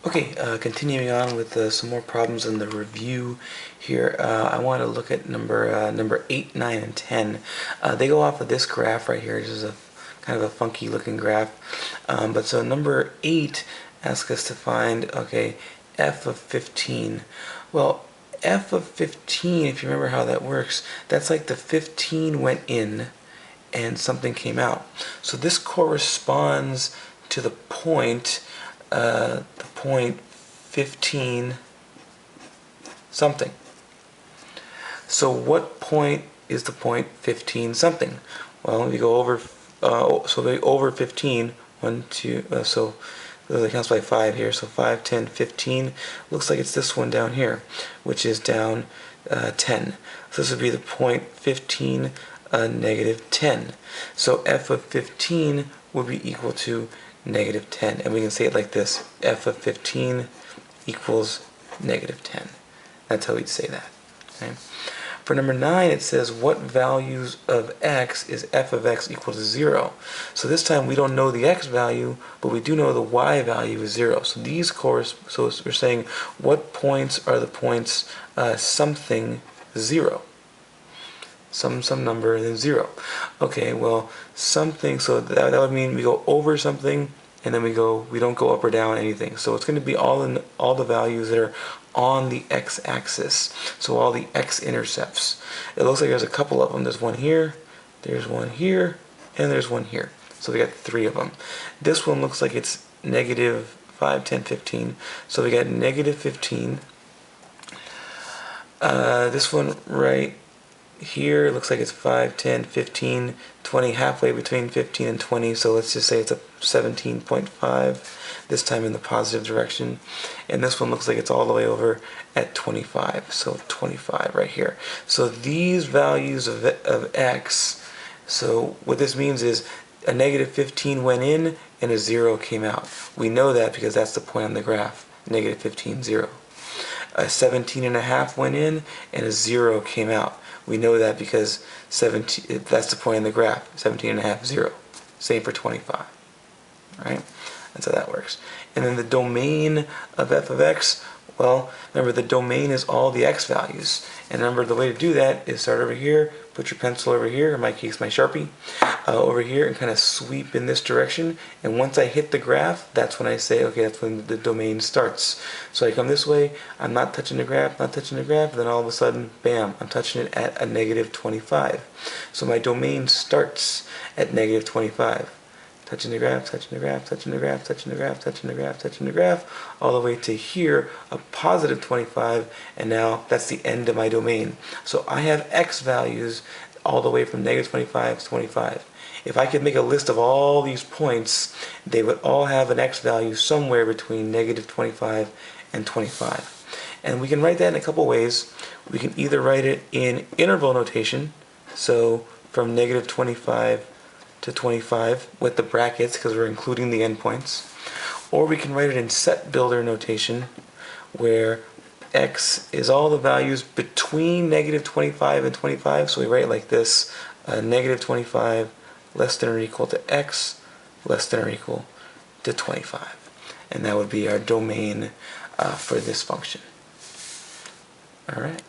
Okay, continuing on with some more problems in the review here. I want to look at number 8, 9, and 10. They go off of this graph right here. This is a kind of a funky looking graph. But so number 8 asks us to find, okay, f of 15. Well, f of 15, if you remember how that works, that's like the 15 went in and something came out. So this corresponds to the point 15 something. So what point is the point 15 something? Well, we go over, so we over 15, 1, 2, so it counts by 5 here, so 5, 10, 15, looks like it's this one down here, which is down 10. So this would be the point 15, negative 10. So f of 15 would be equal to negative 10. And we can say it like this: f of 15 equals negative 10. That's how we'd say that. Okay? For number 9, it says, what values of x is f of x equal to 0? So this time we don't know the x value, but we do know the y value is 0. So these so we're saying, what points are the points something 0? Some number and then 0. Okay, well, something, so that would mean we go over something and then we don't go up or down anything. So it's going to be all the values that are on the x-axis. So all the x-intercepts. It looks like there's a couple of them. There's one here, there's one here, and there's one here. So we got 3 of them. This one looks like it's negative 5, 10, 15. So we got negative 15. This one right here looks like it's 5, 10, 15, 20, halfway between 15 and 20, so let's just say it's a 17.5, this time in the positive direction. And this one looks like it's all the way over at 25, so 25 right here. So these values of x, so what this means is a negative 15 went in and a 0 came out. We know that because that's the point on the graph, negative 15, 0. A 17.5 went in and a 0 came out. We know that because 17, that's the point in the graph, 17.5, 0. Same for 25. Right? That's how that works. And then the domain of f of x, well, remember the domain is all the x values. And remember the way to do that is start over here, put your pencil over here, in my case my Sharpie, over here, and kind of sweep in this direction. And once I hit the graph, that's when I say, okay, that's when the domain starts. So I come this way, I'm not touching the graph, not touching the graph, and then all of a sudden, bam, I'm touching it at a negative 25. So my domain starts at negative 25. Touching the graph, touching the graph, touching the graph, touching the graph, touching the graph, touching the graph, all the way to here, a positive 25, and now that's the end of my domain. So I have x values all the way from negative 25 to 25. If I could make a list of all these points, they would all have an x value somewhere between negative 25 and 25. And we can write that in a couple ways. We can either write it in interval notation, so from negative 25 to 25 with the brackets because we're including the endpoints, or we can write it in set builder notation where x is all the values between negative 25 and 25, so we write it like this: negative 25 less than or equal to x less than or equal to 25, and that would be our domain for this function. Alright.